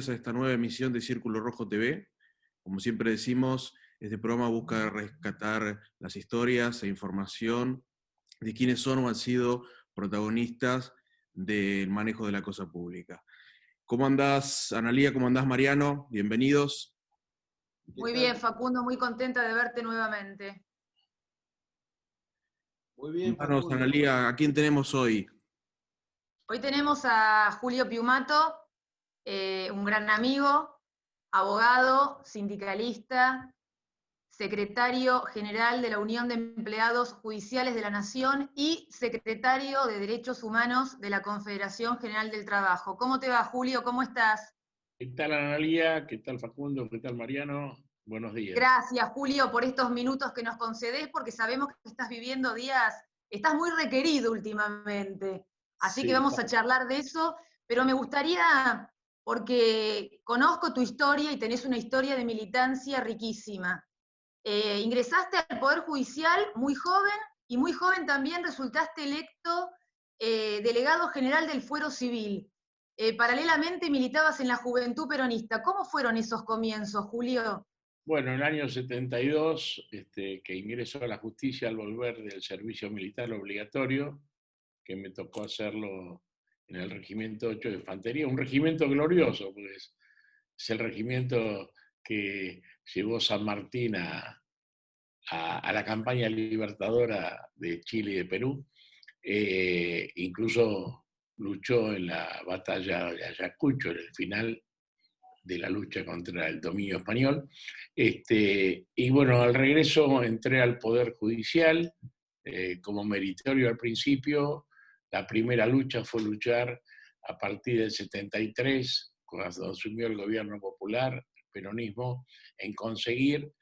bienvenidos a esta nueva emisión de Círculo Rojo TV. Como siempre decimos, este programa busca rescatar las historias e información de quienes son o han sido protagonistas del manejo de la cosa pública. ¿Cómo andás, Analía? ¿Cómo andás, Mariano? Bienvenidos. Muy bien, Facundo, muy contenta de verte nuevamente. Muy bien, Contanos, Facundo. Analía, ¿a quién tenemos hoy? Hoy tenemos a Julio Piumato, un gran amigo, abogado, sindicalista, secretario general de la Unión de Empleados Judiciales de la Nación y secretario de Derechos Humanos de la Confederación General del Trabajo. ¿Cómo te va, Julio? ¿Cómo estás? ¿Qué tal, Analía? ¿Qué tal, Facundo? ¿Qué tal, Mariano? Buenos días. Gracias, Julio, por estos minutos que nos concedés, porque sabemos que estás viviendo días, estás muy requerido últimamente. Así Sí, que vamos a charlar de eso, pero me gustaría, porque conozco tu historia y tenés una historia de militancia riquísima. Ingresaste al Poder Judicial muy joven, y muy joven también resultaste electo delegado general del Fuero Civil. Paralelamente militabas en la Juventud Peronista. ¿Cómo fueron esos comienzos, Julio? bueno, en el año 72, que ingresó a la justicia al volver del servicio militar obligatorio, que me tocó hacerlo en el Regimiento 8 de Infantería, un regimiento glorioso, pues es el regimiento que llevó San Martín a la campaña libertadora de Chile y de Perú. Incluso luchó en la batalla de Ayacucho, en el final de la lucha contra el dominio español. Y bueno, al regreso entré al Poder Judicial como meritorio al principio. La primera lucha fue luchar a partir del 73, cuando asumió el gobierno popular, el peronismo, en conseguir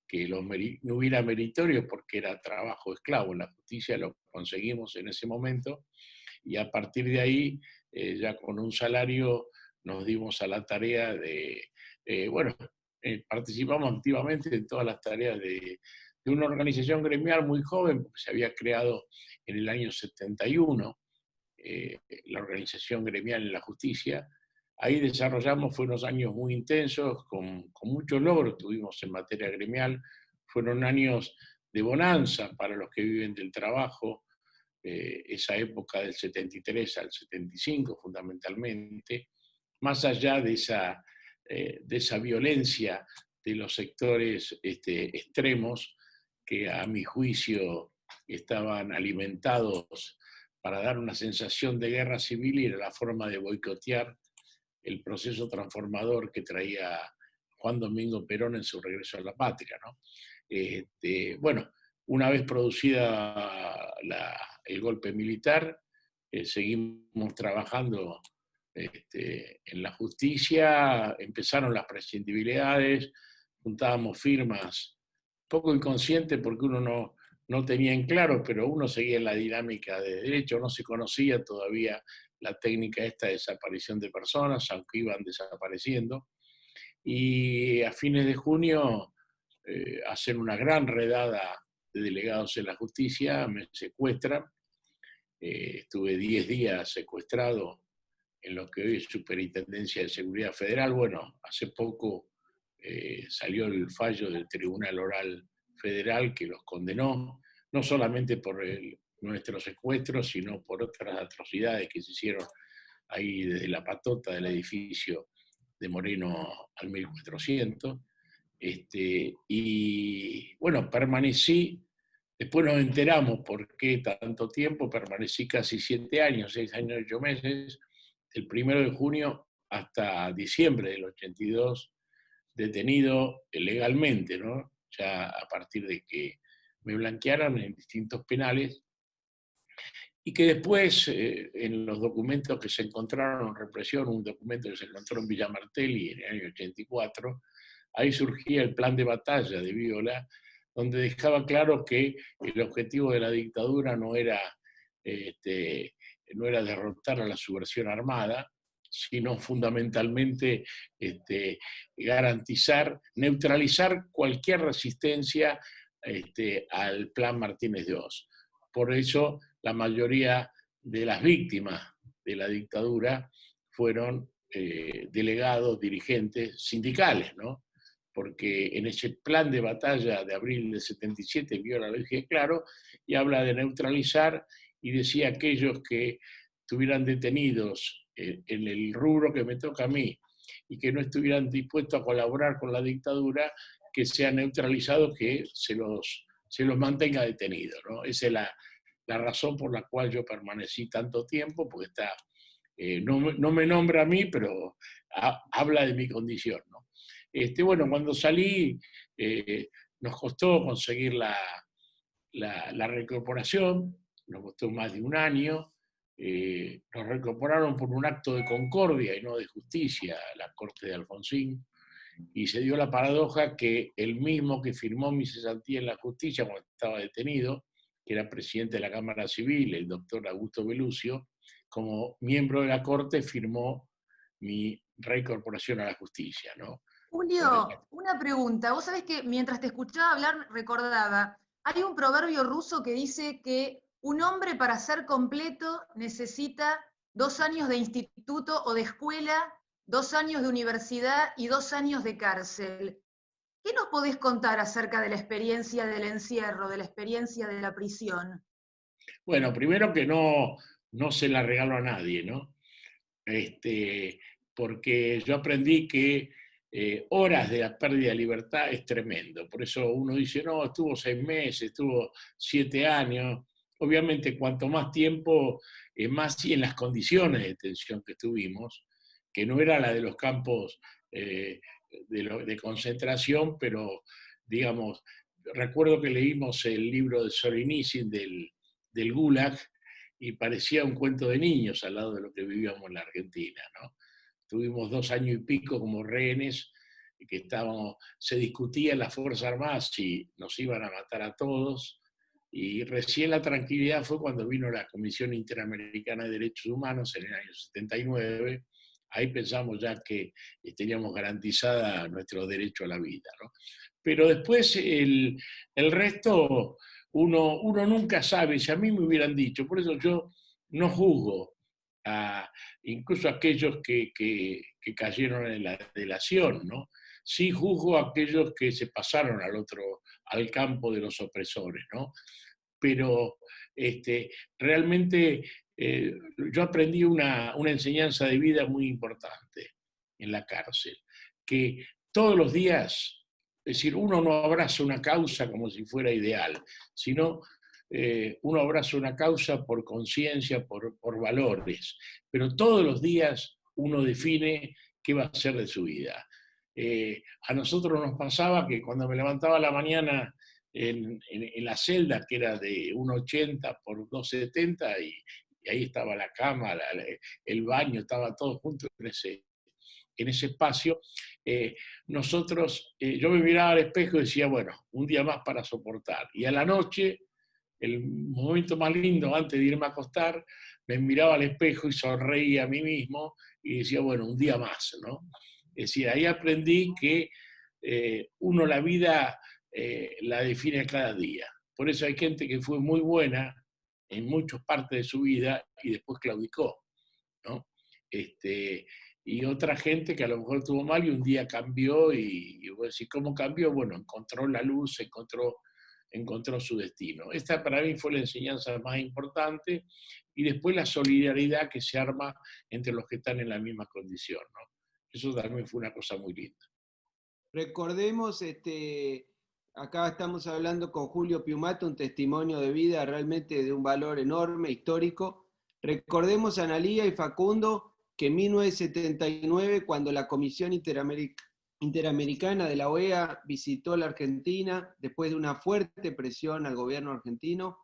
que no hubiera meritorio porque era trabajo esclavo. En la justicia lo conseguimos en ese momento y a partir de ahí, ya con un salario, nos dimos a la tarea de, participamos activamente en todas las tareas de una organización gremial muy joven, porque se había creado en el año 71, la organización gremial en la justicia. Ahí desarrollamos, fue unos años muy intensos, con muchos logros tuvimos en materia gremial, fueron años de bonanza para los que viven del trabajo, esa época del 73 al 75 fundamentalmente, más allá de esa violencia de los sectores extremos que a mi juicio estaban alimentados para dar una sensación de guerra civil y era la forma de boicotear el proceso transformador que traía Juan Domingo Perón en su regreso a la patria, ¿no? Bueno, una vez producida el golpe militar, seguimos trabajando en la justicia, empezaron las prescindibilidades, juntábamos firmas, poco inconsciente porque uno no tenía en claro, pero uno seguía en la dinámica de derecho, no se conocía todavía la técnica esta de desaparición de personas, aunque iban desapareciendo. Y a fines de junio hacen una gran redada de delegados en la justicia, me secuestran, estuve 10 días secuestrado en lo que hoy es Superintendencia de Seguridad Federal. Bueno, hace poco salió el fallo del Tribunal Oral Federal que los condenó, no solamente por nuestro secuestro, sino por otras atrocidades que se hicieron ahí desde la patota del edificio de Moreno al 1400. Y bueno, permanecí, después nos enteramos por qué tanto tiempo, permanecí casi 7 años, 6 años y 8 meses, del 1 de junio hasta diciembre del 82, detenido legalmente, ¿no? Ya a partir de que me blanquearon en distintos penales, y que después, en los documentos que se encontraron en represión, un documento que se encontró en Villa Martelli en el año 84, ahí surgía el plan de batalla de Viola, donde dejaba claro que el objetivo de la dictadura no era derrotar a la subversión armada, sino fundamentalmente garantizar, neutralizar cualquier resistencia al plan Martínez de Oz. Por eso la mayoría de las víctimas de la dictadura fueron delegados, dirigentes sindicales, ¿no? Porque en ese plan de batalla de abril del 77 viola la ley de Claro y habla de neutralizar y decía aquellos que estuvieran detenidos en el rubro que me toca a mí y que no estuvieran dispuestos a colaborar con la dictadura, que sean neutralizados, que se los mantenga detenidos, ¿no? Esa es la razón por la cual yo permanecí tanto tiempo, porque está, no me nombra a mí, pero habla de mi condición, ¿no? Bueno, cuando salí, nos costó conseguir la reincorporación, nos costó más de un año. Nos reincorporaron por un acto de concordia y no de justicia a la corte de Alfonsín, y se dio la paradoja que el mismo que firmó mi cesantía en la justicia cuando estaba detenido, que era presidente de la Cámara Civil, el doctor Augusto Belucio, como miembro de la corte firmó mi reincorporación a la justicia, ¿no? Julio, una pregunta. Vos sabés que mientras te escuchaba hablar recordaba, hay un proverbio ruso que dice que un hombre para ser completo necesita 2 años de instituto o de escuela, 2 años de universidad y 2 años de cárcel. ¿Qué nos podés contar acerca de la experiencia del encierro, de la experiencia de la prisión? Bueno, primero que no se la regalo a nadie, ¿no? Porque yo aprendí que horas de la pérdida de libertad es tremendo. Por eso uno dice, no, estuvo 6 meses, estuvo 7 años. Obviamente, cuanto más tiempo, más y en las condiciones de detención que tuvimos, que no era la de los campos de concentración, pero, digamos, recuerdo que leímos el libro de Solzhenitsyn del Gulag, y parecía un cuento de niños al lado de lo que vivíamos en la Argentina, ¿no? Tuvimos 2 años y pico como rehenes, que se discutía en las Fuerzas Armadas si nos iban a matar a todos, y recién la tranquilidad fue cuando vino la Comisión Interamericana de Derechos Humanos en el año 79. Ahí pensamos ya que teníamos garantizada nuestro derecho a la vida, ¿no? Pero después el resto uno nunca sabe. Si a mí me hubieran dicho, por eso yo no juzgo incluso a aquellos que cayeron en la delación, ¿no? Sí juzgo a aquellos que se pasaron al campo de los opresores, ¿no? Pero realmente yo aprendí una enseñanza de vida muy importante en la cárcel, que todos los días, es decir, uno no abraza una causa como si fuera ideal, sino uno abraza una causa por conciencia, por valores, pero todos los días uno define qué va a hacer de su vida. A nosotros nos pasaba que cuando me levantaba a la mañana en la celda, que era de 1,80 por 2,70, y ahí estaba la cama, el baño, estaba todo junto en ese espacio, yo me miraba al espejo y decía, bueno, un día más para soportar. Y a la noche, el momento más lindo antes de irme a acostar, me miraba al espejo y sonreía a mí mismo y decía, bueno, un día más, ¿no? Es decir, ahí aprendí que uno la vida la define cada día. Por eso hay gente que fue muy buena en muchas partes de su vida y después claudicó, ¿no? Y otra gente que a lo mejor estuvo mal y un día cambió, y vos decís, ¿cómo cambió? Bueno, encontró la luz, encontró su destino. Esta para mí fue la enseñanza más importante, y después la solidaridad que se arma entre los que están en la misma condición, ¿no? Eso también fue una cosa muy linda. Recordemos, acá estamos hablando con Julio Piumato, un testimonio de vida realmente de un valor enorme, histórico. Recordemos a Analía y Facundo que en 1979, cuando la Comisión Interamericana de la OEA visitó la Argentina, después de una fuerte presión al gobierno argentino,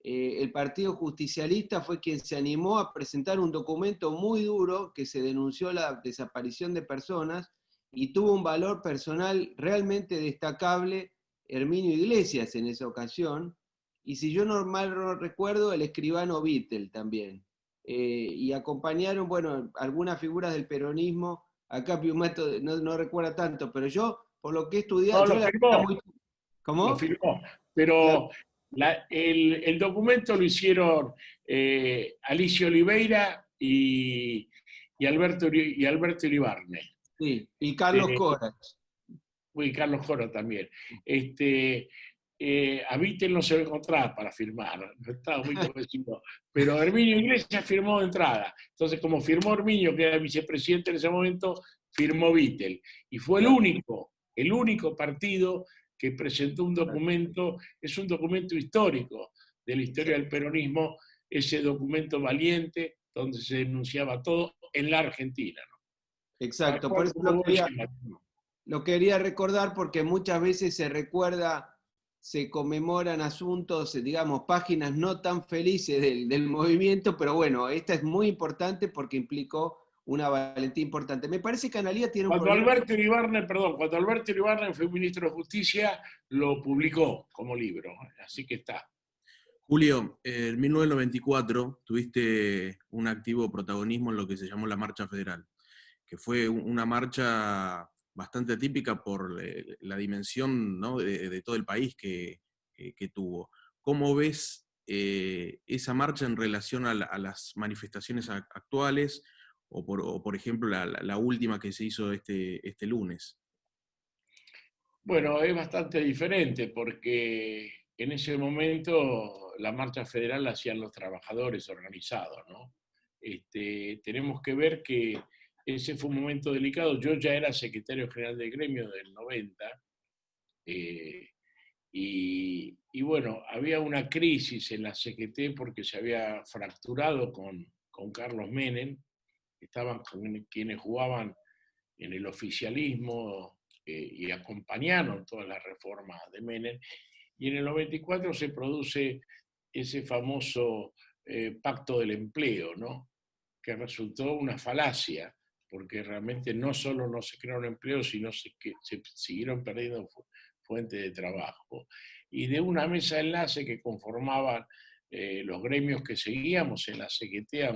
el Partido Justicialista fue quien se animó a presentar un documento muy duro que se denunció la desaparición de personas, y tuvo un valor personal realmente destacable Herminio Iglesias en esa ocasión, y si yo mal no recuerdo, el escribano Vittel también. Y acompañaron, bueno, algunas figuras del peronismo. Acá Piumato no recuerda tanto, pero yo, por lo que he estudiado... No, lo firmó. ¿Cómo? Lo firmó, pero el documento lo hicieron Alicia Oliveira y y Alberto Iribarne. Sí, y Carlos Corach. Y Carlos Coro también. A Vittel no se lo encontraba para firmar, no estaba muy convencido. Pero Herminio Iglesias firmó de entrada. Entonces, como firmó Herminio, que era vicepresidente en ese momento, firmó Vittel. Y fue el único partido que presentó un documento, es un documento histórico de la historia del peronismo, ese documento valiente donde se denunciaba todo en la Argentina, ¿no? Exacto, por eso lo quería recordar, porque muchas veces se recuerda, se conmemoran asuntos, digamos, páginas no tan felices del movimiento, pero bueno, esta es muy importante porque implicó una valentía importante. Me parece que Analía tiene un problema. Cuando Alberto Iribarne fue ministro de Justicia, lo publicó como libro, así que está. Julio, en 1994 tuviste un activo protagonismo en lo que se llamó la Marcha Federal, que fue una marcha bastante atípica por la dimensión, ¿no?, de todo el país que tuvo. ¿Cómo ves esa marcha en relación a las manifestaciones actuales o por ejemplo, la última que se hizo este lunes? Bueno, es bastante diferente porque en ese momento la marcha federal la hacían los trabajadores organizados, ¿no? Tenemos que ver que ese fue un momento delicado. Yo ya era secretario general del gremio del 90, y bueno, había una crisis en la CGT porque se había fracturado con Carlos Menem, estaban quienes jugaban en el oficialismo y acompañaron todas las reformas de Menem, y en el 94 se produce ese famoso pacto del empleo, ¿no?, que resultó una falacia, porque realmente no solo no se crearon empleos, sino que se siguieron perdiendo fuentes de trabajo. Y de una mesa de enlace que conformaban los gremios que seguíamos en la CGT,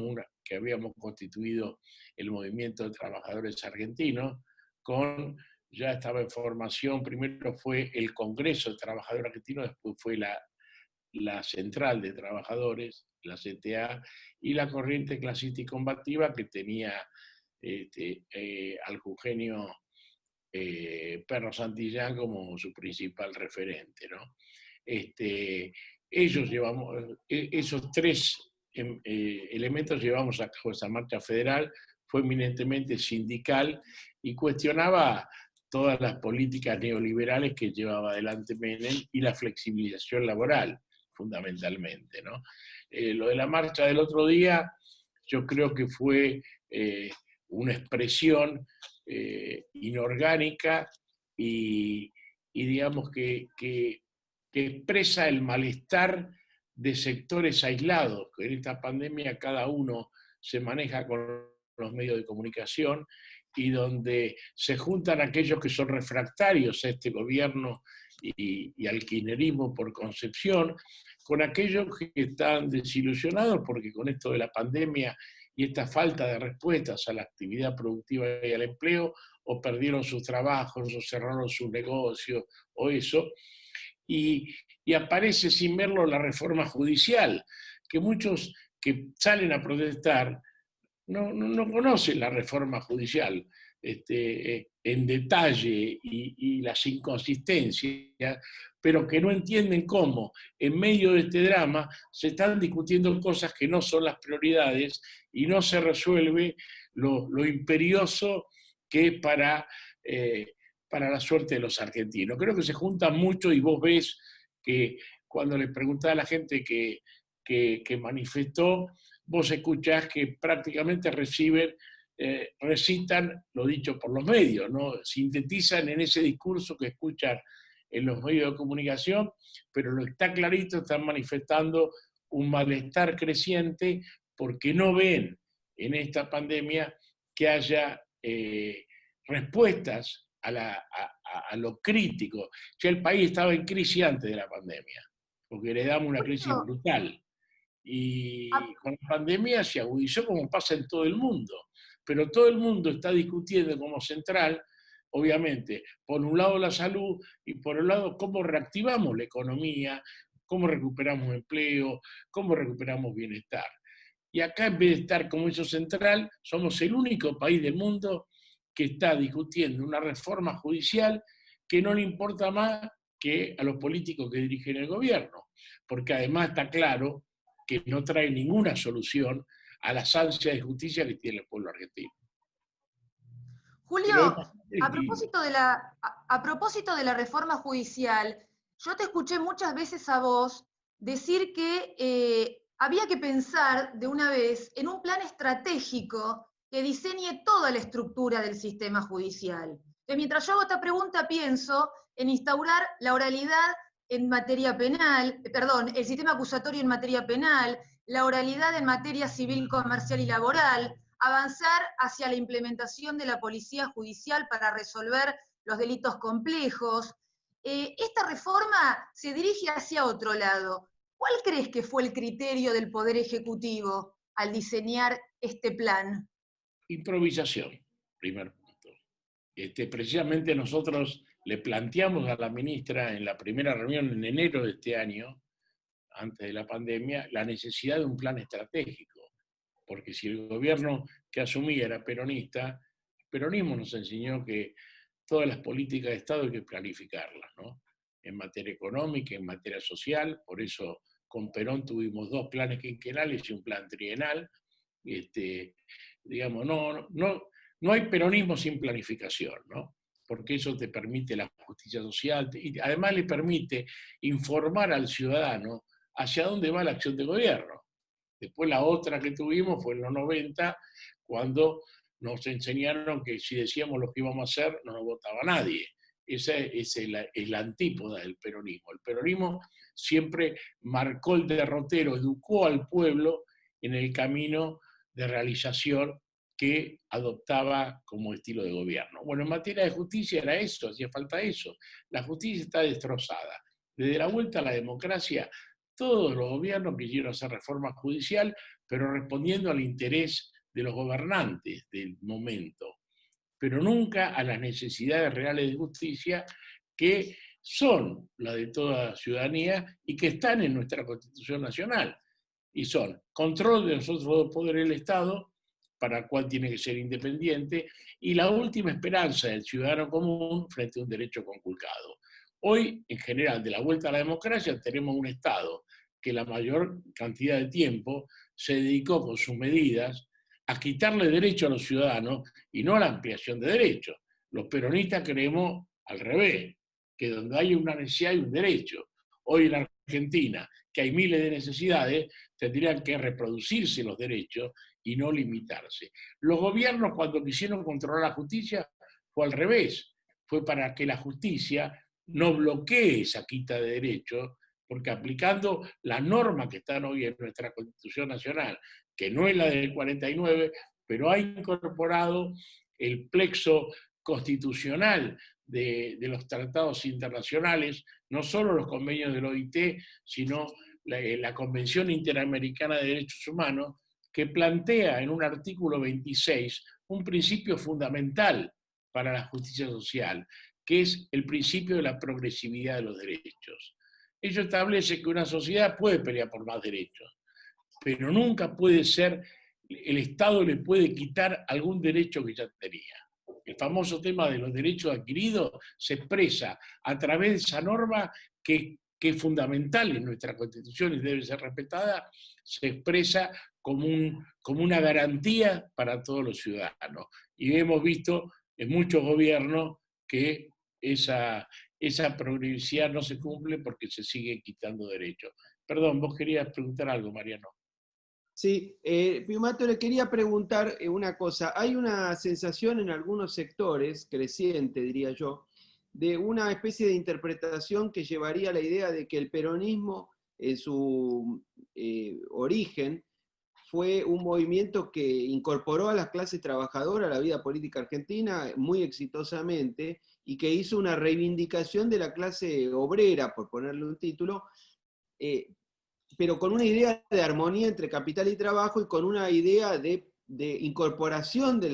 que habíamos constituido el Movimiento de Trabajadores Argentinos, ya estaba en formación, primero fue el Congreso de Trabajadores Argentinos, después fue la Central de Trabajadores, la CTA, y la Corriente Clasista y Combativa, que tenía al Eugenio Perro Santillán como su principal referente, ¿no? Esos tres elementos llevamos a cabo esa marcha federal, fue eminentemente sindical y cuestionaba todas las políticas neoliberales que llevaba adelante Menem y la flexibilización laboral, fundamentalmente, ¿no? Lo de la marcha del otro día, yo creo que fue una expresión inorgánica y digamos que expresa el malestar de sectores aislados, que en esta pandemia cada uno se maneja con los medios de comunicación y donde se juntan aquellos que son refractarios a este gobierno y al kirchnerismo por concepción, con aquellos que están desilusionados porque con esto de la pandemia y esta falta de respuestas a la actividad productiva y al empleo, o perdieron sus trabajos, o cerraron sus negocios, o eso. Y aparece sin verlo la reforma judicial, que muchos que salen a protestar no conocen la reforma judicial en detalle y las inconsistencias, pero que no entienden cómo en medio de este drama se están discutiendo cosas que no son las prioridades y no se resuelve lo imperioso que es para la suerte de los argentinos. Creo que se juntan mucho y vos ves que cuando le preguntás a la gente que manifestó, vos escuchás que prácticamente recitan lo dicho por los medios, ¿no? Sintetizan en ese discurso que escuchan en los medios de comunicación, pero lo está clarito, están manifestando un malestar creciente porque no ven en esta pandemia que haya respuestas a lo crítico. Ya el país estaba en crisis antes de la pandemia, porque heredamos una crisis brutal. Y con la pandemia se agudizó como pasa en todo el mundo. Pero todo el mundo está discutiendo como central, obviamente, por un lado la salud y por el lado cómo reactivamos la economía, cómo recuperamos empleo, cómo recuperamos bienestar. Y acá, en vez de estar como eso central, somos el único país del mundo que está discutiendo una reforma judicial que no le importa más que a los políticos que dirigen el gobierno, porque además está claro que no trae ninguna solución a las ansias de justicia que tiene el pueblo argentino. Julio, a propósito de la reforma judicial, yo te escuché muchas veces a vos decir que había que pensar de una vez en un plan estratégico que diseñe toda la estructura del sistema judicial. Que mientras yo hago esta pregunta pienso en instaurar la oralidad en materia penal, el sistema acusatorio en materia penal, la oralidad en materia civil, comercial y laboral, avanzar hacia la implementación de la policía judicial para resolver los delitos complejos. Esta reforma se dirige hacia otro lado. ¿Cuál crees que fue el criterio del Poder Ejecutivo al diseñar este plan? Improvisación, primer punto. Precisamente nosotros le planteamos a la ministra en la primera reunión en enero de este año, antes de la pandemia, la necesidad de un plan estratégico. Porque si el gobierno que asumía era peronista, el peronismo nos enseñó que todas las políticas de Estado hay que planificarlas, ¿no? En materia económica, en materia social, por eso con Perón tuvimos 2 planes quinquenales y un plan trienal. Digamos, no hay peronismo sin planificación, ¿no? Porque eso te permite la justicia social y además le permite informar al ciudadano hacia dónde va la acción de gobierno. Después la otra que tuvimos fue en los 90, cuando nos enseñaron que si decíamos lo que íbamos a hacer, no nos votaba nadie. Esa es la antípoda del peronismo. El peronismo siempre marcó el derrotero, educó al pueblo en el camino de realización que adoptaba como estilo de gobierno. Bueno, en materia de justicia era eso, hacía falta eso. La justicia está destrozada. Desde la vuelta a la democracia, todos los gobiernos quisieron hacer reforma judicial, pero respondiendo al interés de los gobernantes del momento, pero nunca a las necesidades reales de justicia que son las de toda ciudadanía y que están en nuestra Constitución Nacional. Y son control de los otros 2 poderes del Estado, para el cual tiene que ser independiente, y la última esperanza del ciudadano común frente a un derecho conculcado. Hoy, en general, de la vuelta a la democracia, tenemos un Estado que la mayor cantidad de tiempo se dedicó con sus medidas a quitarle derecho a los ciudadanos y no a la ampliación de derechos. Los peronistas creemos al revés, que donde hay una necesidad hay un derecho. Hoy en Argentina, que hay miles de necesidades, tendrían que reproducirse los derechos y no limitarse. Los gobiernos, cuando quisieron controlar la justicia, fue al revés. Fue para que la justicia no bloquee esa quita de derechos, porque aplicando las normas que están hoy en nuestra Constitución Nacional, que no es la del 49, pero ha incorporado el plexo constitucional de los tratados internacionales, no solo los convenios del OIT, sino la Convención Interamericana de Derechos Humanos, que plantea en un artículo 26 un principio fundamental para la justicia social, que es el principio de la progresividad de los derechos. Ello establece que una sociedad puede pelear por más derechos, pero nunca puede ser, el Estado le puede quitar algún derecho que ya tenía. El famoso tema de los derechos adquiridos se expresa a través de esa norma que es fundamental en nuestra Constitución y debe ser respetada, se expresa como una garantía para todos los ciudadanos. Y hemos visto en muchos gobiernos que esa progresividad no se cumple porque se sigue quitando derechos. Perdón, vos querías preguntar algo, Mariano. Sí, Piumato, le quería preguntar una cosa. Hay una sensación en algunos sectores, creciente diría yo, de una especie de interpretación que llevaría a la idea de que el peronismo, en su origen, fue un movimiento que incorporó a las clases trabajadoras a la vida política argentina muy exitosamente y que hizo una reivindicación de la clase obrera, por ponerle un título, pero con una idea de armonía entre capital y trabajo y con una idea de incorporación de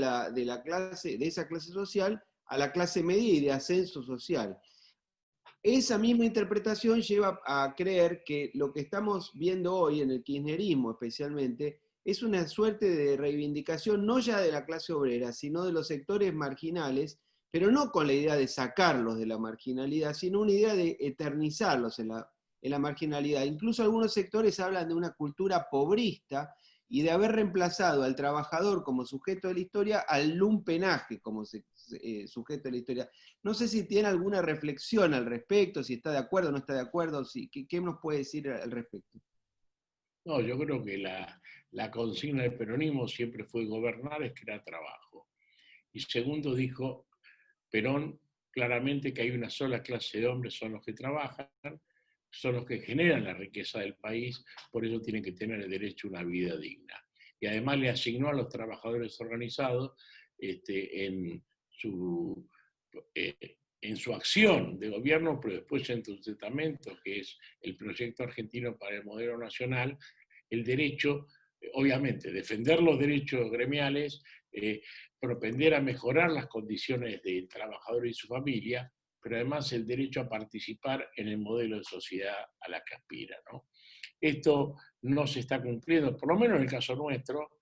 esa clase social a la clase media y de ascenso social. Esa misma interpretación lleva a creer que lo que estamos viendo hoy en el kirchnerismo especialmente es una suerte de reivindicación no ya de la clase obrera, sino de los sectores marginales, pero no con la idea de sacarlos de la marginalidad, sino una idea de eternizarlos en la marginalidad. Incluso algunos sectores hablan de una cultura pobrista y de haber reemplazado al trabajador como sujeto de la historia al lumpenaje como sujeto de la historia. No sé si tiene alguna reflexión al respecto, si está de acuerdo o no está de acuerdo, ¿qué nos puede decir al respecto? No, yo creo que la consigna del peronismo siempre fue gobernar es crear trabajo. Y segundo, dijo Perón claramente que hay una sola clase de hombres, son los que trabajan, son los que generan la riqueza del país, por eso tienen que tener el derecho a una vida digna. Y además le asignó a los trabajadores organizados en su acción de gobierno, pero después en su testamento, que es el proyecto argentino para el modelo nacional, el derecho, obviamente, defender los derechos gremiales, propender a mejorar las condiciones del trabajador y su familia, pero además el derecho a participar en el modelo de sociedad a la que aspira, ¿no? Esto no se está cumpliendo, por lo menos en el caso nuestro.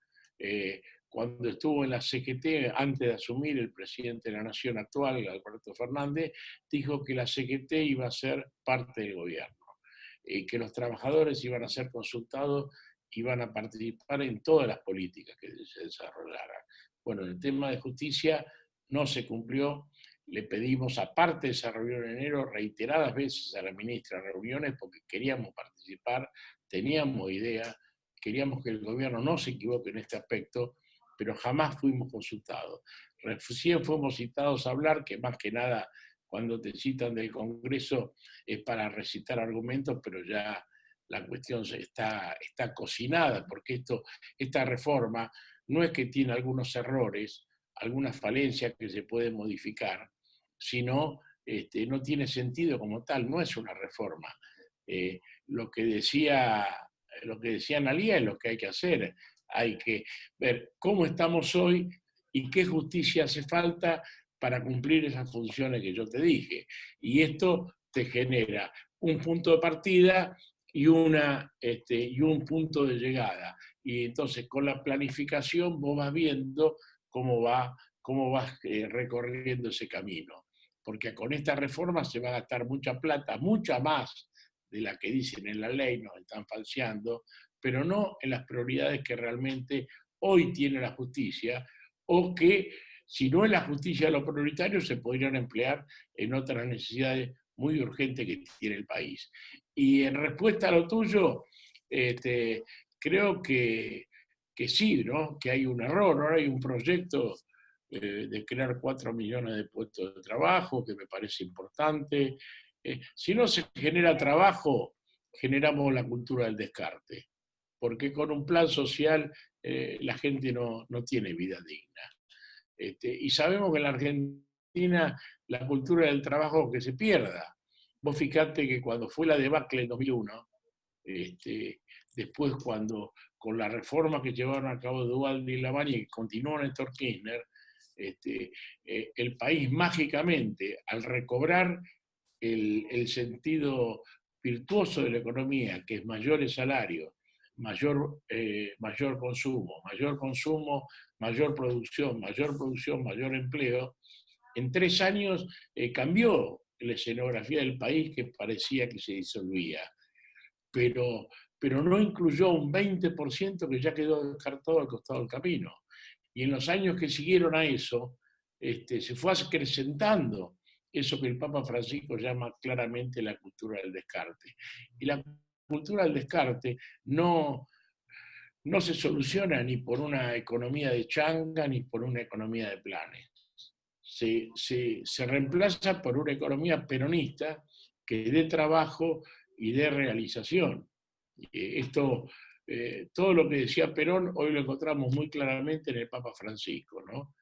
Cuando estuvo en la CGT, antes de asumir, el presidente de la Nación actual, Alberto Fernández, dijo que la CGT iba a ser parte del gobierno, que los trabajadores iban a ser consultados, iban a participar en todas las políticas que se desarrollaran. Bueno, el tema de justicia no se cumplió. Le pedimos, aparte de esa reunión en enero, reiteradas veces a la ministra reuniones porque queríamos participar, teníamos idea, queríamos que el gobierno no se equivoque en este aspecto, pero jamás fuimos consultados. Recién fuimos citados a hablar, que más que nada cuando te citan del Congreso es para recitar argumentos, pero ya la cuestión está cocinada, porque esta reforma no es que tiene algunos errores, algunas falencias que se pueden modificar, sino no tiene sentido como tal, no es una reforma. Lo que decía Analía es lo que hay que hacer. Hay que ver cómo estamos hoy y qué justicia hace falta para cumplir esas funciones que yo te dije. Y esto te genera un punto de partida y un punto de llegada. Y entonces con la planificación vos vas viendo cómo vas recorriendo ese camino. Porque con esta reforma se va a gastar mucha plata, mucha más de la que dicen en la ley, nos están falseando, pero no en las prioridades que realmente hoy tiene la justicia, o que si no es la justicia lo prioritario, se podrían emplear en otras necesidades muy urgentes que tiene el país. Y en respuesta a lo tuyo, creo que sí, ¿no? Que hay un error. Ahora hay un proyecto de crear 4 millones de puestos de trabajo, que me parece importante. Si no se genera trabajo, generamos la cultura del descarte, porque con un plan social la gente no tiene vida digna. Y sabemos que en la Argentina la cultura del trabajo que se pierda. Vos fijate que cuando fue la debacle en 2001, después cuando con la reforma que llevaron a cabo Duhalde y Lavagna y que continuó Néstor Kirchner, el país mágicamente, al recobrar el sentido virtuoso de la economía, que es mayores salarios, mayor consumo, mayor producción, mayor empleo, en 3 años cambió la escenografía del país que parecía que se disolvía, pero no incluyó un 20% que ya quedó descartado al costado del camino. Y en los años que siguieron a eso, se fue acrecentando eso que el Papa Francisco llama claramente la cultura del descarte. Y la cultura del descarte no se soluciona ni por una economía de changa ni por una economía de planes. Se reemplaza por una economía peronista que dé trabajo y dé realización. Todo lo que decía Perón hoy lo encontramos muy claramente en el Papa Francisco, ¿no?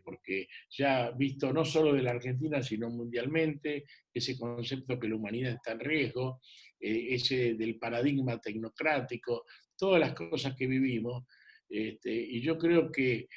Porque ya visto no solo de la Argentina, sino mundialmente, ese concepto que la humanidad está en riesgo, ese del paradigma tecnocrático, todas las cosas que vivimos, y yo creo que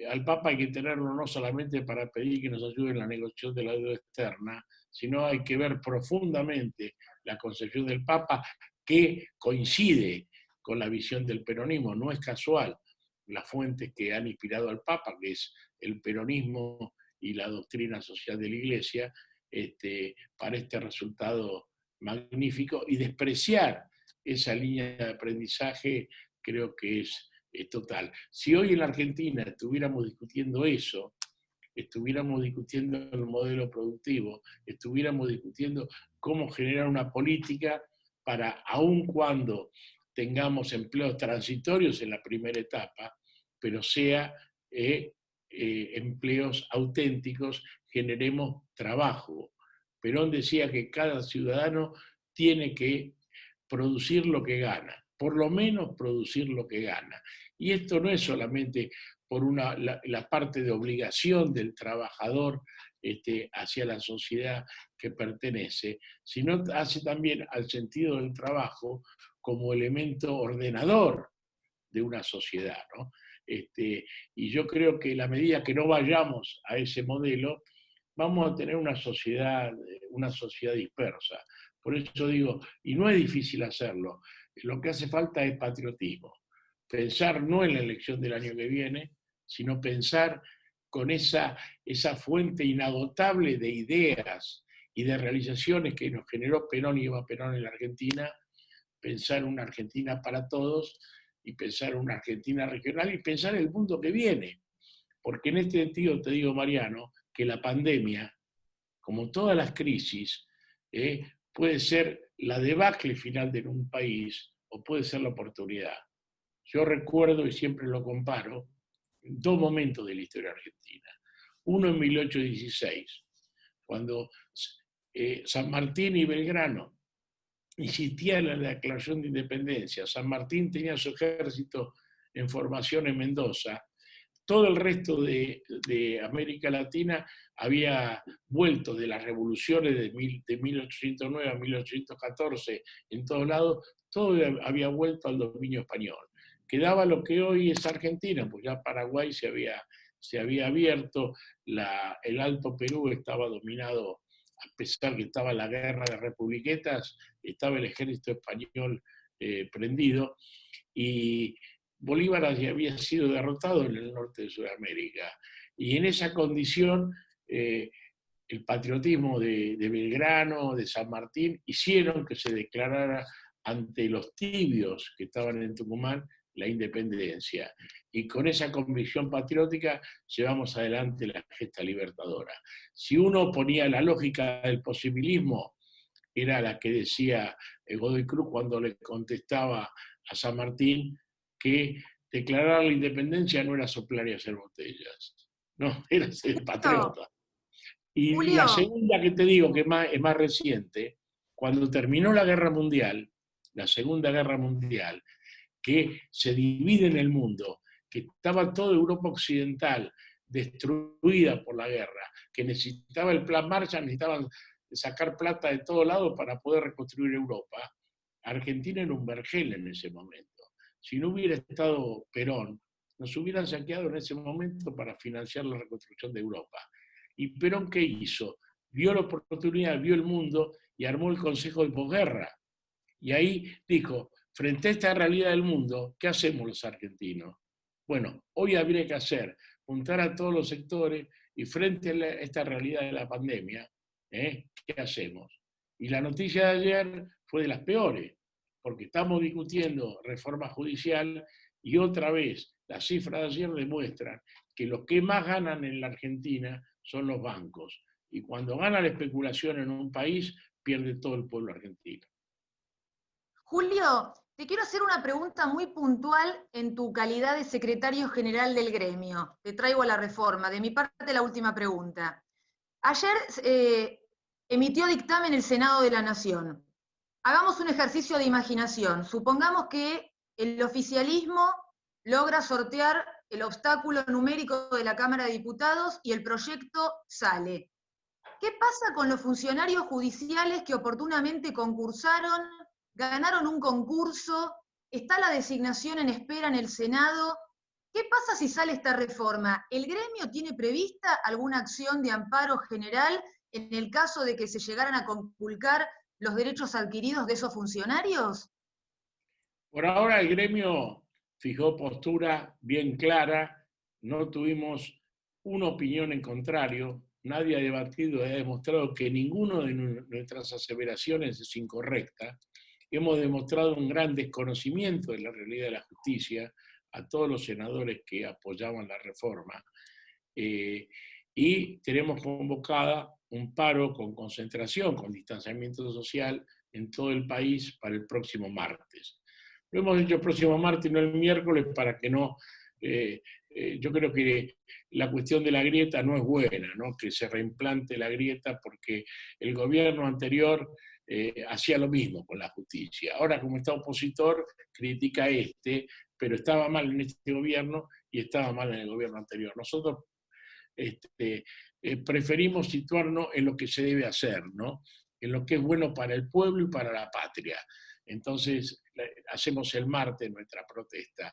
al Papa hay que tenerlo no solamente para pedir que nos ayude en la negociación de la deuda externa, sino hay que ver profundamente la concepción del Papa que coincide con la visión del peronismo. No es casual las fuentes que han inspirado al Papa, que es el peronismo y la doctrina social de la Iglesia, para este resultado magnífico, y despreciar esa línea de aprendizaje creo que es total. Si hoy en la Argentina estuviéramos discutiendo eso, estuviéramos discutiendo el modelo productivo, estuviéramos discutiendo cómo generar una política para, aun cuando tengamos empleos transitorios en la primera etapa, pero sea empleos auténticos, generemos trabajo. Perón decía que cada ciudadano tiene que producir lo que gana, por lo menos producir lo que gana. Y esto no es solamente por la parte de obligación del trabajador hacia la sociedad que pertenece, sino hace también al sentido del trabajo como elemento ordenador de una sociedad, ¿no? Y yo creo que a medida que no vayamos a ese modelo, vamos a tener una sociedad dispersa. Por eso digo, y no es difícil hacerlo, lo que hace falta es patriotismo. Pensar no en la elección del año que viene, sino pensar con esa fuente inagotable de ideas y de realizaciones que nos generó Perón y Eva Perón en la Argentina, pensar una Argentina para todos, y pensar una Argentina regional, y pensar el mundo que viene. Porque en este sentido te digo, Mariano, que la pandemia, como todas las crisis, puede ser la debacle final de un país o puede ser la oportunidad. Yo recuerdo, y siempre lo comparo, dos momentos de la historia argentina. Uno en 1816, cuando San Martín y Belgrano insistían en la declaración de independencia. San Martín tenía su ejército en formación en Mendoza. Todo el resto de América Latina había vuelto de las revoluciones de 1809 a 1814 en todos lados, todo había vuelto al dominio español. Quedaba lo que hoy es Argentina, pues ya Paraguay se había abierto, el Alto Perú estaba dominado, a pesar que estaba la guerra de republiquetas, estaba el ejército español prendido, y Bolívar había sido derrotado en el norte de Sudamérica. Y en esa condición, el patriotismo de Belgrano, de San Martín, hicieron que se declarara ante los tibios que estaban en Tucumán la independencia. Y con esa convicción patriótica llevamos adelante la gesta libertadora. Si uno ponía la lógica del posibilismo, era la que decía Godoy Cruz cuando le contestaba a San Martín que declarar la independencia no era soplar y hacer botellas, no, era ser patriota. Y la segunda que te digo, que es más reciente, cuando terminó la Guerra Mundial, la Segunda Guerra Mundial, que se divide en el mundo, que estaba toda Europa Occidental destruida por la guerra, que necesitaba el Plan Marshall, necesitaban sacar plata de todo lado para poder reconstruir Europa. Argentina era un vergel en ese momento. Si no hubiera estado Perón, nos hubieran saqueado en ese momento para financiar la reconstrucción de Europa. ¿Y Perón qué hizo? Vio la oportunidad, vio el mundo y armó el Consejo de Posguerra. Y ahí dijo, frente a esta realidad del mundo, ¿qué hacemos los argentinos? Bueno, hoy habría que hacer, juntar a todos los sectores y frente a esta realidad de la pandemia, ¿qué hacemos? Y la noticia de ayer fue de las peores, porque estamos discutiendo reforma judicial y otra vez las cifras de ayer demuestran que los que más ganan en la Argentina son los bancos. Y cuando gana la especulación en un país, pierde todo el pueblo argentino. Julio, te quiero hacer una pregunta muy puntual en tu calidad de secretario general del gremio. Te traigo a la reforma. De mi parte, la última pregunta. Ayer emitió dictamen el Senado de la Nación. Hagamos un ejercicio de imaginación. Supongamos que el oficialismo logra sortear el obstáculo numérico de la Cámara de Diputados y el proyecto sale. ¿Qué pasa con los funcionarios judiciales que oportunamente concursaron, ganaron un concurso, está la designación en espera en el Senado? ¿Qué pasa si sale esta reforma? ¿El gremio tiene prevista alguna acción de amparo general en el caso de que se llegaran a conculcar los derechos adquiridos de esos funcionarios? Por ahora el gremio fijó postura bien clara, no tuvimos una opinión en contrario, nadie ha debatido y ha demostrado que ninguna de nuestras aseveraciones es incorrecta. Hemos demostrado un gran desconocimiento de la realidad de la justicia a todos los senadores que apoyaban la reforma. Y tenemos convocada un paro con concentración, con distanciamiento social en todo el país para el próximo martes. Lo hemos hecho el próximo martes y no el miércoles para que no... yo creo que la cuestión de la grieta no es buena, ¿no? Que se reimplante la grieta porque el gobierno anterior hacía lo mismo con la justicia. Ahora, como está opositor, critica a pero estaba mal en este gobierno y estaba mal en el gobierno anterior. Nosotros preferimos situarnos en lo que se debe hacer, ¿no? En lo que es bueno para el pueblo y para la patria. Entonces, hacemos el martes nuestra protesta.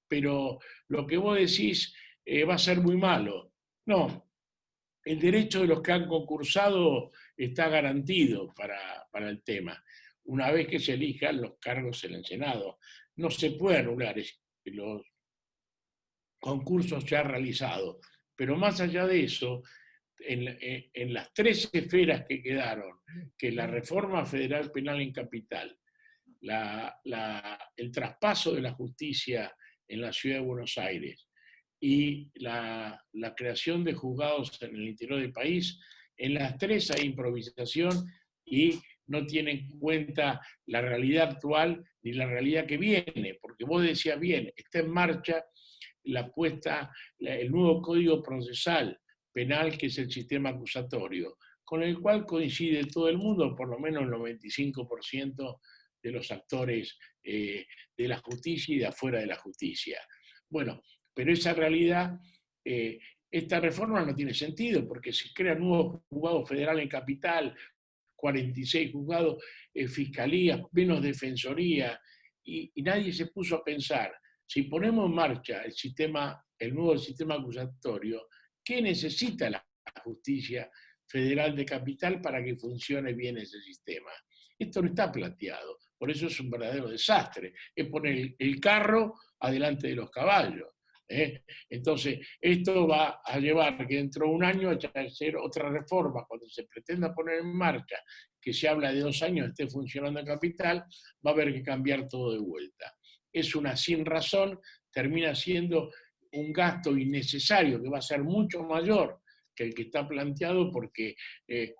Pero lo que vos decís va a ser muy malo. No, el derecho de los que han concursado está garantido para el tema. Una vez que se elijan los cargos en el Senado, no se puede anular los concursos ya realizados. Pero más allá de eso, en las 3 esferas que quedaron, que la reforma federal penal en capital, el traspaso de la justicia en la ciudad de Buenos Aires y la creación de juzgados en el interior del país, en las 3 hay improvisación y no tienen en cuenta la realidad actual ni la realidad que viene, porque vos decías bien, está en marcha el nuevo Código Procesal Penal, que es el sistema acusatorio, con el cual coincide todo el mundo, por lo menos el 95% de los actores de la justicia y de afuera de la justicia. Bueno, pero esa realidad, esta reforma no tiene sentido, porque se crean nuevos juzgados federales en capital, 46 juzgados, fiscalías, menos defensoría, y nadie se puso a pensar, si ponemos en marcha el nuevo sistema acusatorio, ¿qué necesita la justicia federal de capital para que funcione bien ese sistema? Esto no está planteado, por eso es un verdadero desastre, es poner el carro adelante de los caballos. Entonces, esto va a llevar que dentro de un año a hacer otra reforma, cuando se pretenda poner en marcha, que se habla de 2 años esté funcionando en capital, va a haber que cambiar todo de vuelta. Es una sin razón, termina siendo un gasto innecesario que va a ser mucho mayor que el que está planteado porque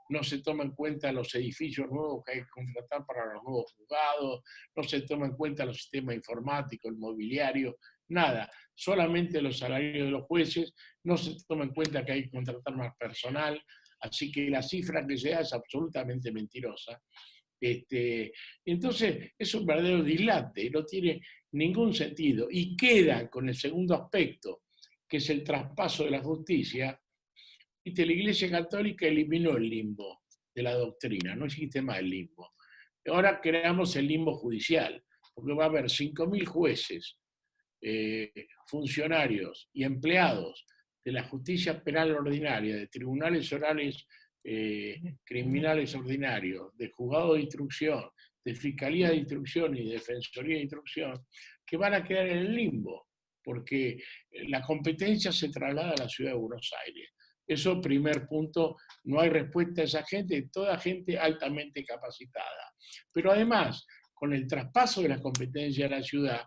no se toma en cuenta los edificios nuevos que hay que contratar para los nuevos juzgados, no se toma en cuenta los sistemas informáticos, el mobiliario, nada, solamente los salarios de los jueces, no se toma en cuenta que hay que contratar más personal, así que la cifra que se da es absolutamente mentirosa. Entonces es un verdadero dislate, no tiene ningún sentido y queda con el segundo aspecto, que es el traspaso de la justicia. La Iglesia Católica eliminó el limbo de la doctrina, no existe más el limbo. Ahora creamos el limbo judicial, porque va a haber 5.000 jueces, funcionarios y empleados de la justicia penal ordinaria, de tribunales orales criminales ordinarios, de juzgados de instrucción, de fiscalía de instrucción y de defensoría de instrucción, que van a quedar en el limbo, porque la competencia se traslada a la ciudad de Buenos Aires. Eso, primer punto, no hay respuesta a esa gente, toda gente altamente capacitada. Pero además, con el traspaso de las competencias a la ciudad,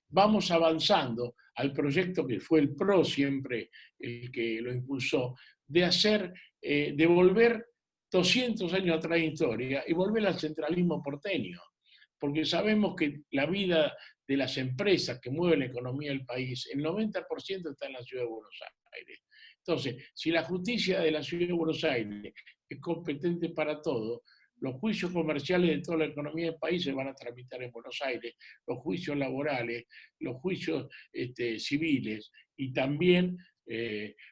vamos avanzando al proyecto que fue el PRO siempre el que lo impulsó, de volver 200 años atrás de historia y volver al centralismo porteño. Porque sabemos que la vida de las empresas que mueven la economía del país, el 90% está en la ciudad de Buenos Aires. Entonces, si la justicia de la ciudad de Buenos Aires es competente para todo, los juicios comerciales de toda la economía del país se van a tramitar en Buenos Aires, los juicios laborales, los juicios civiles y también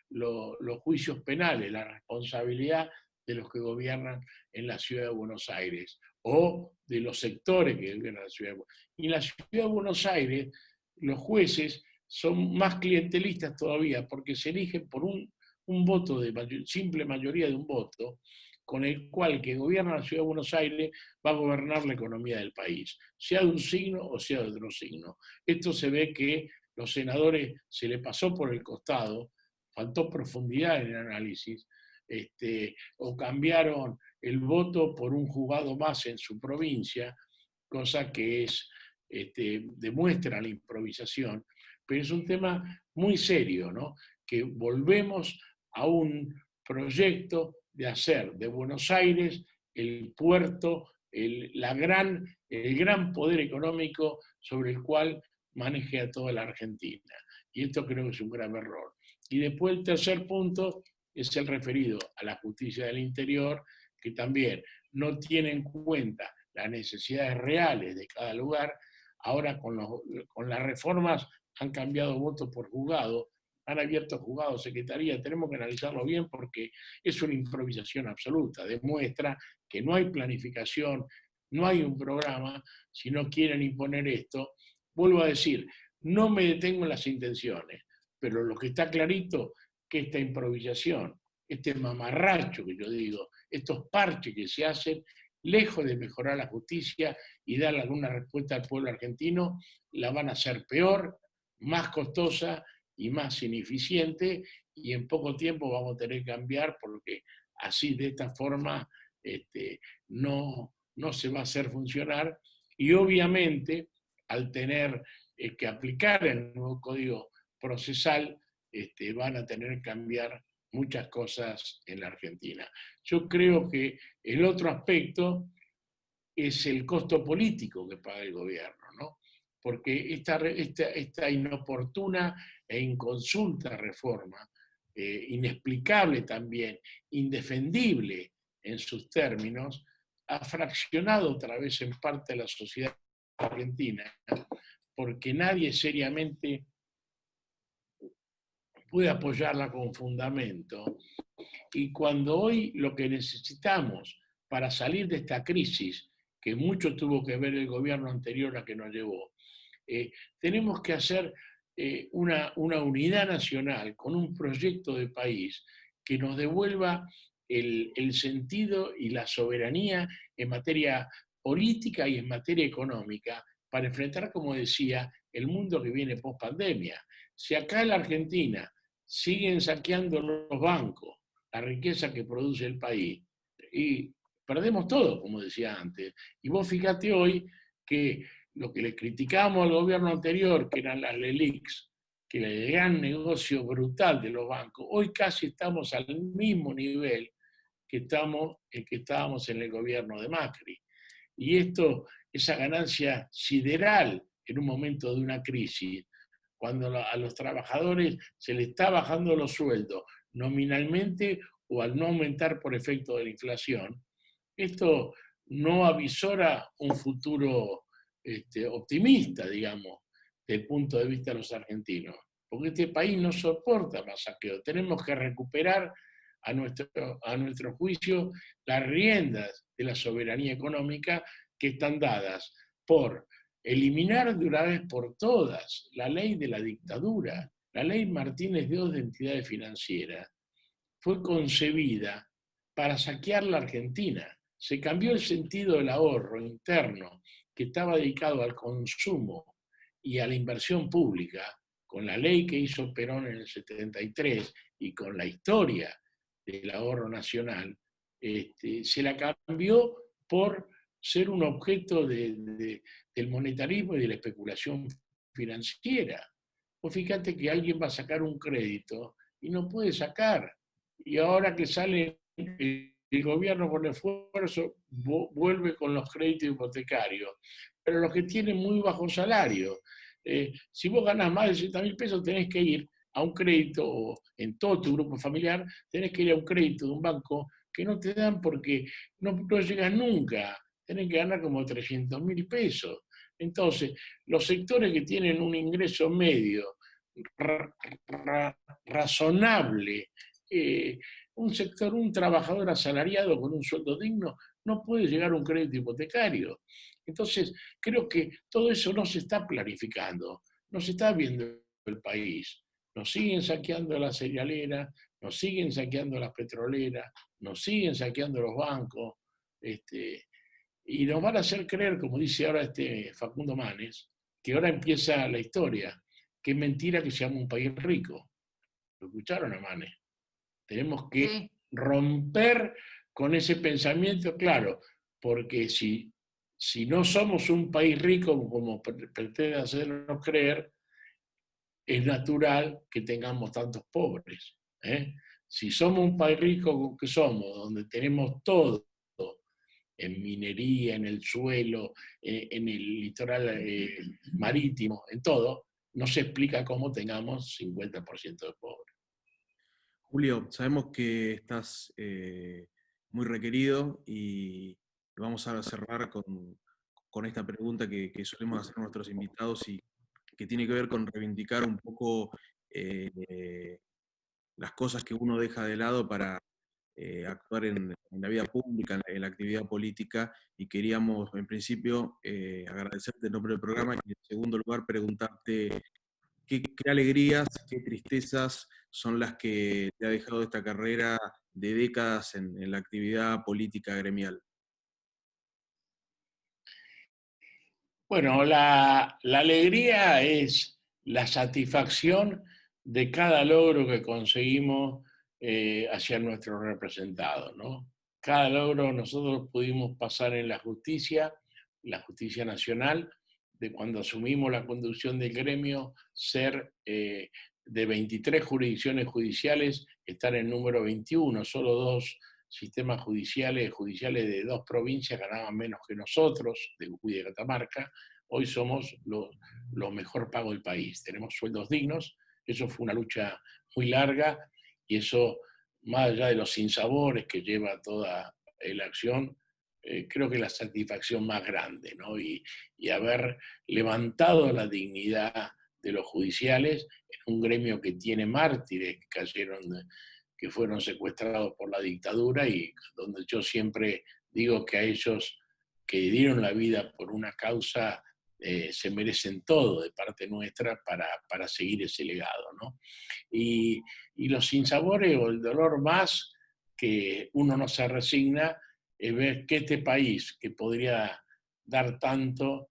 los juicios penales, la responsabilidad de los que gobiernan en la ciudad de Buenos Aires o de los sectores que gobiernan la ciudad de Buenos Aires. Y en la ciudad de Buenos Aires los jueces son más clientelistas todavía porque se eligen por un voto de simple mayoría de un voto con el cual el que gobierna la Ciudad de Buenos Aires va a gobernar la economía del país, sea de un signo o sea de otro signo. Esto se ve que los senadores se le pasó por el costado, faltó profundidad en el análisis, o cambiaron el voto por un juzgado más en su provincia, cosa que demuestra la improvisación, pero es un tema muy serio, ¿no? Que volvemos a un proyecto de hacer de Buenos Aires el puerto, el gran poder económico sobre el cual maneje a toda la Argentina. Y esto creo que es un grave error. Y después el tercer punto es el referido a la justicia del interior, que también no tiene en cuenta las necesidades reales de cada lugar. Ahora con las reformas han cambiado votos por juzgado, han abierto juzgados, secretaría, tenemos que analizarlo bien porque es una improvisación absoluta, demuestra que no hay planificación, no hay un programa, si no quieren imponer esto. Vuelvo a decir, no me detengo en las intenciones, pero lo que está clarito que esta improvisación, este mamarracho que yo digo, estos parches que se hacen, lejos de mejorar la justicia y darle alguna respuesta al pueblo argentino, la van a hacer peor, más costosa y más ineficiente, y en poco tiempo vamos a tener que cambiar porque así, de esta forma, no se va a hacer funcionar. Y obviamente, al tener que aplicar el nuevo Código Procesal, van a tener que cambiar muchas cosas en la Argentina. Yo creo que el otro aspecto es el costo político que paga el gobierno, ¿no? Porque esta inoportuna e inconsulta reforma, inexplicable también, indefendible en sus términos, ha fraccionado otra vez en parte la sociedad argentina, porque nadie seriamente puede apoyarla con fundamento. Y cuando hoy lo que necesitamos para salir de esta crisis, que mucho tuvo que ver el gobierno anterior a que nos llevó, tenemos que hacer una unidad nacional con un proyecto de país que nos devuelva el sentido y la soberanía en materia política y en materia económica para enfrentar, como decía, el mundo que viene post pandemia. Si acá en la Argentina siguen saqueando los bancos, la riqueza que produce el país, y perdemos todo, como decía antes. Y vos fíjate hoy que lo que le criticamos al gobierno anterior, que eran las LELIQs, que era el gran negocio brutal de los bancos, hoy casi estamos al mismo nivel que estábamos en el gobierno de Macri. Y esa ganancia sideral en un momento de una crisis, cuando a los trabajadores se les está bajando los sueldos nominalmente o al no aumentar por efecto de la inflación, esto no avisora un futuro optimista, digamos, desde el punto de vista de los argentinos. Porque este país no soporta más saqueo. Tenemos que recuperar a nuestro juicio las riendas de la soberanía económica que están dadas por eliminar de una vez por todas la ley de la dictadura. La ley Martínez II de entidades financieras fue concebida para saquear la Argentina. Se cambió el sentido del ahorro interno, que estaba dedicado al consumo y a la inversión pública, con la ley que hizo Perón en el 73 y con la historia del ahorro nacional, se la cambió por ser un objeto del monetarismo y de la especulación financiera. Vos fíjate que alguien va a sacar un crédito y no puede sacar. Y ahora que sale el gobierno con esfuerzo, vuelve con los créditos hipotecarios. Pero los que tienen muy bajo salario, si vos ganás más de 60.000 pesos, tenés que ir a un crédito, o en todo tu grupo familiar, tenés que ir a un crédito de un banco que no te dan porque no llegas nunca. Tenés que ganar como 300.000 pesos. Entonces, los sectores que tienen un ingreso medio razonable, un trabajador asalariado con un sueldo digno, no puede llegar a un crédito hipotecario. Entonces, creo que todo eso no se está planificando, no se está viendo el país. Nos siguen saqueando la cerealera, nos siguen saqueando las petroleras, nos siguen saqueando los bancos, y nos van a hacer creer, como dice ahora Facundo Manes, que ahora empieza la historia, que es mentira que seamos un país rico. ¿Lo escucharon a Manes? Tenemos que romper con ese pensamiento, claro, porque si no somos un país rico, como pretenden hacernos creer, es natural que tengamos tantos pobres. Si somos un país rico que somos, donde tenemos todo, en minería, en el suelo, en el litoral marítimo, en todo, no se explica cómo tengamos 50% de pobres. Julio, sabemos que estás muy requerido y vamos a cerrar con esta pregunta que solemos hacer a nuestros invitados y que tiene que ver con reivindicar un poco las cosas que uno deja de lado para actuar en la vida pública, en la actividad política, y queríamos en principio agradecerte en nombre del programa y en segundo lugar preguntarte qué alegrías, qué tristezas son las que te ha dejado esta carrera de décadas en la actividad política gremial. Bueno, la alegría es la satisfacción de cada logro que conseguimos hacia nuestros representados, ¿no? Cada logro nosotros pudimos pasar en la justicia nacional, de cuando asumimos la conducción del gremio, ser de 23 jurisdicciones judiciales, estar en número 21, solo 2 sistemas judiciales de 2 provincias ganaban menos que nosotros, de Jujuy y de Catamarca. Hoy somos los mejor pagos del país, tenemos sueldos dignos. Eso fue una lucha muy larga y eso, más allá de los sinsabores que lleva toda la acción, creo que es la satisfacción más grande, ¿no? Y haber levantado la dignidad de los judiciales en un gremio que tiene mártires que cayeron, que fueron secuestrados por la dictadura, y donde yo siempre digo que a ellos que dieron la vida por una causa se merecen todo de parte nuestra para seguir ese legado, ¿no? Y los sinsabores o el dolor más que uno no se resigna es ver que este país, que podría dar tanto,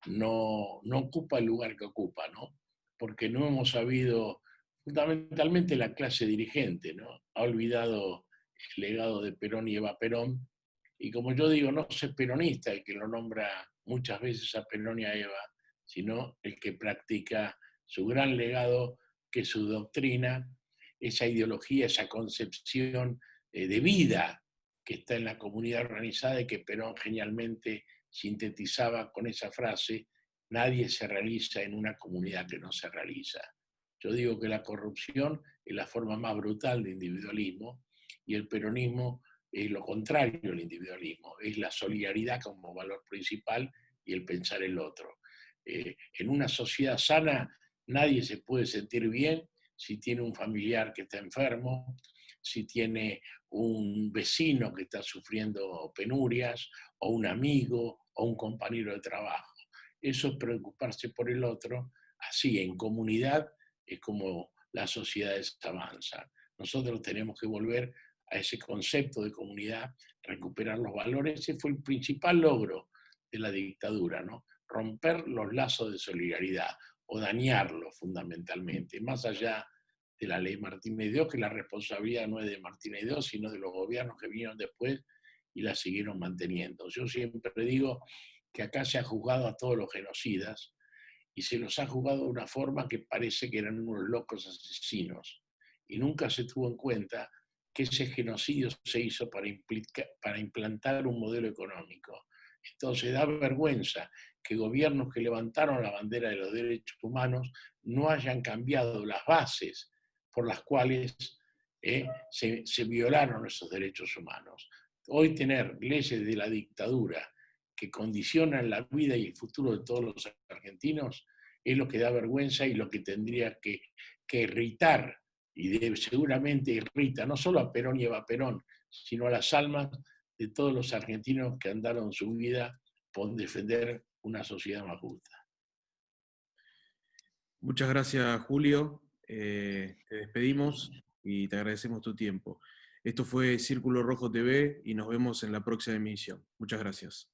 no ocupa el lugar que ocupa, ¿no? Porque no hemos sabido, fundamentalmente la clase dirigente, ¿no? Ha olvidado el legado de Perón y Eva Perón, y como yo digo, no es peronista el que lo nombra muchas veces a Perón y a Eva, sino el que practica su gran legado, que es su doctrina, esa ideología, esa concepción de vida que está en la comunidad organizada y que Perón genialmente sintetizaba con esa frase: nadie se realiza en una comunidad que no se realiza. Yo digo que la corrupción es la forma más brutal de individualismo y el peronismo es lo contrario al individualismo, es la solidaridad como valor principal y el pensar el otro. En una sociedad sana nadie se puede sentir bien si tiene un familiar que está enfermo, si tiene un vecino que está sufriendo penurias, o un amigo, o un compañero de trabajo. Eso es preocuparse por el otro. Así, en comunidad, es como las sociedades avanzan. Nosotros tenemos que volver a ese concepto de comunidad, recuperar los valores. Ese fue el principal logro de la dictadura, ¿no? Romper los lazos de solidaridad, o dañarlos fundamentalmente, más allá de la ley Martínez de Oz, que la responsabilidad no es de Martínez de Oz, sino de los gobiernos que vinieron después y la siguieron manteniendo. Yo siempre digo que acá se ha juzgado a todos los genocidas, y se los ha juzgado de una forma que parece que eran unos locos asesinos, y nunca se tuvo en cuenta que ese genocidio se hizo para implantar un modelo económico. Entonces da vergüenza que gobiernos que levantaron la bandera de los derechos humanos no hayan cambiado las bases por las cuales se violaron esos derechos humanos. Hoy tener leyes de la dictadura que condicionan la vida y el futuro de todos los argentinos es lo que da vergüenza y lo que tendría que irritar, y seguramente irrita no solo a Perón y Eva Perón, sino a las almas de todos los argentinos que andaron su vida por defender una sociedad más justa. Muchas gracias, Julio. te despedimos y te agradecemos tu tiempo. Esto fue Círculo Rojo TV y nos vemos en la próxima emisión. Muchas gracias.